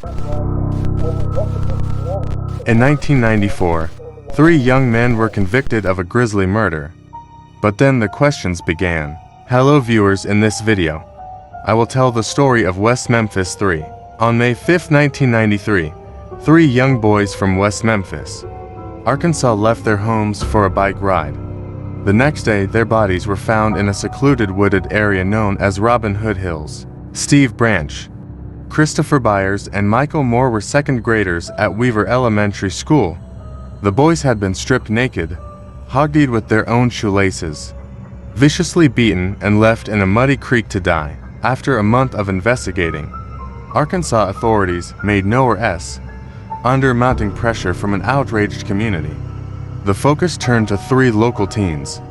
In 1994, 3 young men were convicted of a grisly murder. But then the questions began. Hello viewers, in this video, I will tell the story of West Memphis Three. On May 5, 1993, 3 young boys from West Memphis, Arkansas left their homes for a bike ride. The next day, their bodies were found in a secluded wooded area known as Robin Hood Hills. Steve Branch, Christopher Byers, and Michael Moore were second graders at Weaver Elementary School. The boys had been stripped naked, hogtied with their own shoelaces, viciously beaten, and left in a muddy creek to die. After a month of investigating, Arkansas authorities made no arrests, under mounting pressure from an outraged community. The focus turned to 3 local teens.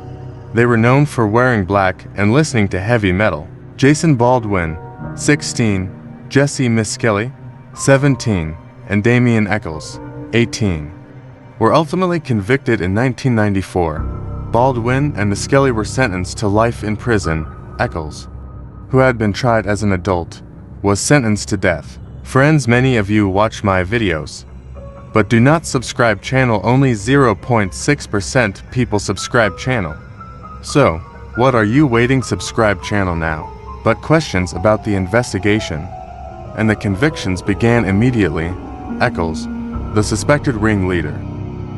They were known for wearing black and listening to heavy metal. Jason Baldwin, 16, Jessie Misskelley, 17, and Damien Echols, 18, were ultimately convicted in 1994. Baldwin and Misskelley were sentenced to life in prison. Echols, who had been tried as an adult, was sentenced to death. Friends, many of you watch my videos, but do not subscribe channel. Only 0.6% people subscribe channel. So, what are you waiting? Subscribe channel now. But questions about the investigation and the convictions began immediately. Echols, the suspected ringleader,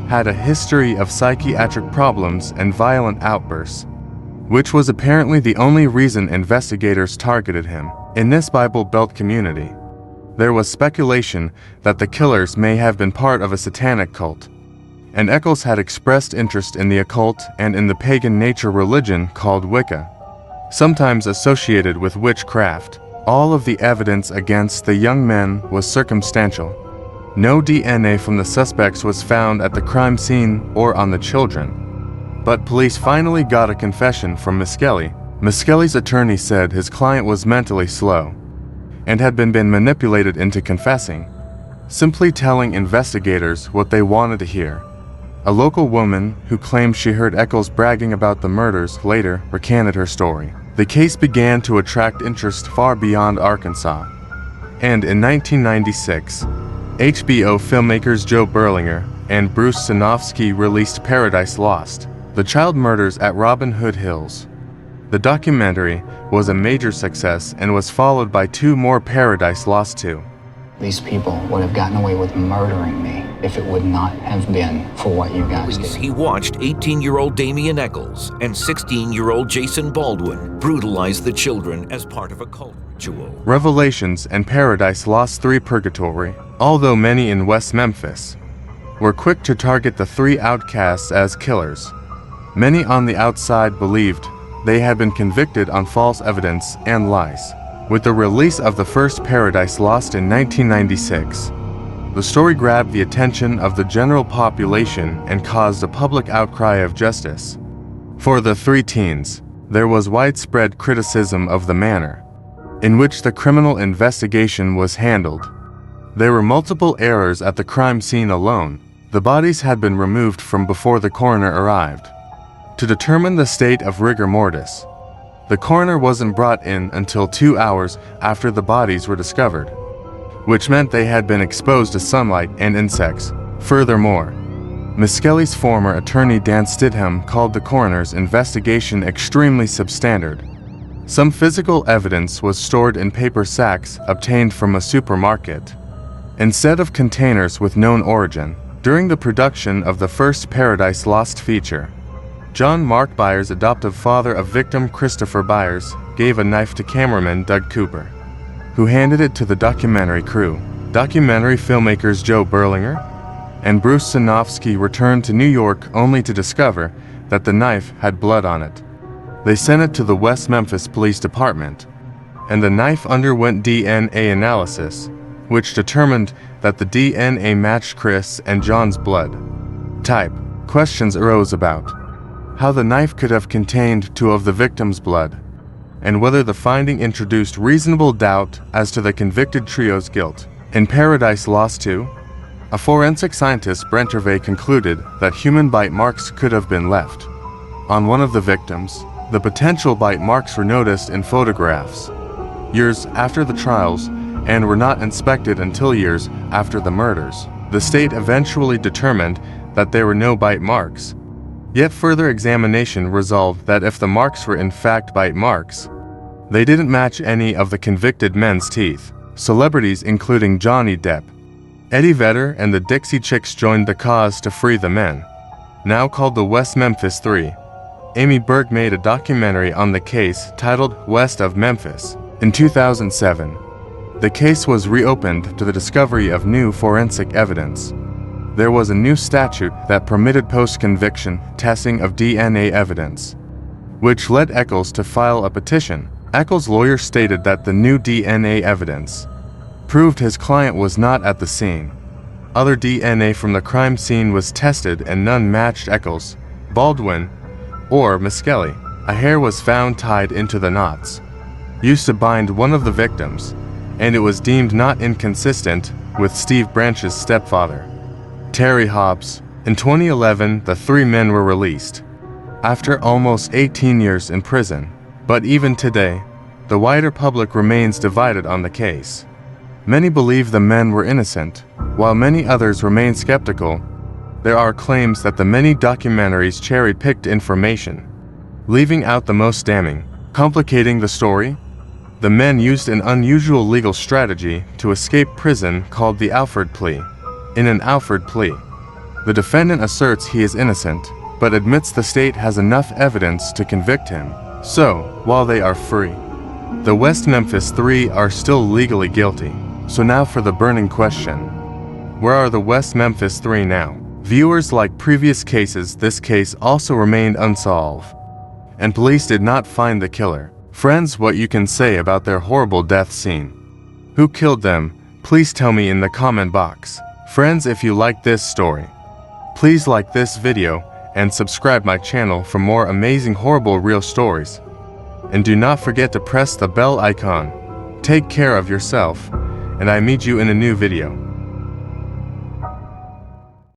had a history of psychiatric problems and violent outbursts, which was apparently the only reason investigators targeted him. In this Bible Belt community, there was speculation that the killers may have been part of a satanic cult, and Echols had expressed interest in the occult and in the pagan nature religion called Wicca, sometimes associated with witchcraft. All of the evidence against the young men was circumstantial. No DNA from the suspects was found at the crime scene or on the children. But police finally got a confession from Misskelley. Misskelley's attorney said his client was mentally slow and had been manipulated into confessing, simply telling investigators what they wanted to hear. A local woman who claimed she heard Echols bragging about the murders later recanted her story. The case began to attract interest far beyond Arkansas, and in 1996, HBO filmmakers Joe Berlinger and Bruce Sinofsky released Paradise Lost: The Child Murders at Robin Hood Hills. The documentary was a major success and was followed by 2 more Paradise Lost 2. These people would have gotten away with murdering me if it would not have been for what you guys did. He watched 18-year-old Damien Echols and 16-year-old Jason Baldwin brutalize the children as part of a cult ritual. Revelations and Paradise Lost 3 Purgatory. Although many in West Memphis were quick to target the 3 outcasts as killers, many on the outside believed they had been convicted on false evidence and lies. With the release of the first Paradise Lost in 1996, the story grabbed the attention of the general population and caused a public outcry of justice. For the 3 teens, there was widespread criticism of the manner in which the criminal investigation was handled. There were multiple errors at the crime scene alone. The bodies had been removed from before the coroner arrived. To determine the state of rigor mortis, the coroner wasn't brought in until 2 hours after the bodies were discovered, which meant they had been exposed to sunlight and insects. Furthermore, Misskelley's former attorney Dan Stidham called the coroner's investigation extremely substandard. Some physical evidence was stored in paper sacks obtained from a supermarket, instead of containers with known origin. During the production of the first Paradise Lost feature, John Mark Byers, adoptive father of victim Christopher Byers, gave a knife to cameraman Doug Cooper, who handed it to the documentary crew. Documentary filmmakers Joe Berlinger and Bruce Sinofsky returned to New York only to discover that the knife had blood on it. They sent it to the West Memphis Police Department, and the knife underwent DNA analysis, which determined that the DNA matched Chris and John's blood type. Questions arose about how the knife could have contained 2 of the victims' blood, and whether the finding introduced reasonable doubt as to the convicted trio's guilt. In Paradise Lost 2, a forensic scientist, Brent Hervey, concluded that human bite marks could have been left on one of the victims. The potential bite marks were noticed in photographs. Years after the trials, and were not inspected until years after the murders. The state eventually determined that there were no bite marks. Yet further examination resolved that if the marks were in fact bite marks, they didn't match any of the convicted men's teeth. Celebrities including Johnny Depp, Eddie Vedder, and the Dixie Chicks joined the cause to free the men. Now called the West Memphis Three, Amy Berg made a documentary on the case titled West of Memphis. In 2007, the case was reopened to the discovery of new forensic evidence. There was a new statute that permitted post-conviction testing of DNA evidence, which led Echols to file a petition. Echols' lawyer stated that the new DNA evidence proved his client was not at the scene. Other DNA from the crime scene was tested and none matched Echols, Baldwin, or Misskelley. A hair was found tied into the knots used to bind one of the victims, and it was deemed not inconsistent with Steve Branch's stepfather, Terry Hobbs. In 2011, the three men were released after almost 18 years in prison. But even today, the wider public remains divided on the case. Many believe the men were innocent, while many others remain skeptical. There are claims that the many documentaries cherry-picked information, leaving out the most damning. Complicating the story, the men used an unusual legal strategy to escape prison called the Alford plea. In an Alford plea, the defendant asserts he is innocent, but admits the state has enough evidence to convict him. So, while they are free, the West Memphis Three are still legally guilty. So now for the burning question. Where are the West Memphis Three now? Viewers, like previous cases, this case also remained unsolved, and police did not find the killer. Friends, what you can say about their horrible death scene? Who killed them? Please tell me in the comment box. Friends, if you like this story, please like this video and subscribe my channel for more amazing horrible real stories. And do not forget to press the bell icon. Take care of yourself, and I meet you in a new video.